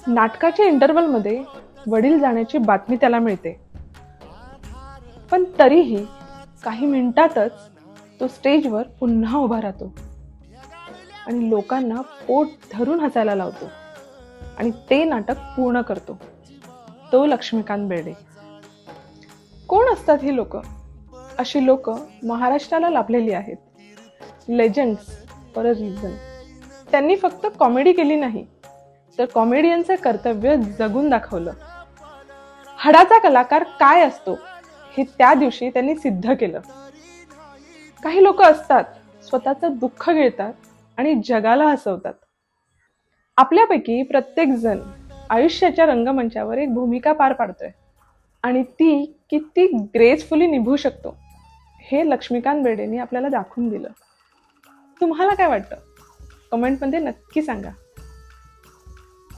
नाटकाच्या इंटरवलमध्ये वडील जाण्याची बातमी त्याला मिळते, पण तरीही काही मिनिटातच तो स्टेजवर पुन्हा उभा राहतो आणि लोकांना पोट धरून हसायला लावतो आणि ते नाटक पूर्ण करतो. तो लक्ष्मीकांत बेर्डे. कोण असतात ही लोक? अशी लोक महाराष्ट्राला लाभलेली आहेत. Legends for a reason. त्यांनी फक्त कॉमेडी केली नाही, तर कॉमेडियनचे कर्तव्य जगून दाखवलं. हाडाचा कलाकार काय असतो हे त्या दिवशी त्यांनी सिद्ध केलं. काही लोक असतात, स्वतःचं दुःख गिळतात आणि जगाला हसवतात. आपल्यापैकी प्रत्येक जण आयुष्याच्या रंगमंचावर एक भूमिका पार पाडतोय आणि ती किती ग्रेसफुली निभू शकतो हे लक्ष्मीकांत बेर्डेंनी आपल्याला दाखवून दिलं. तुम्हाला काय वाटतं? कमेंटमध्ये नक्की सांगा.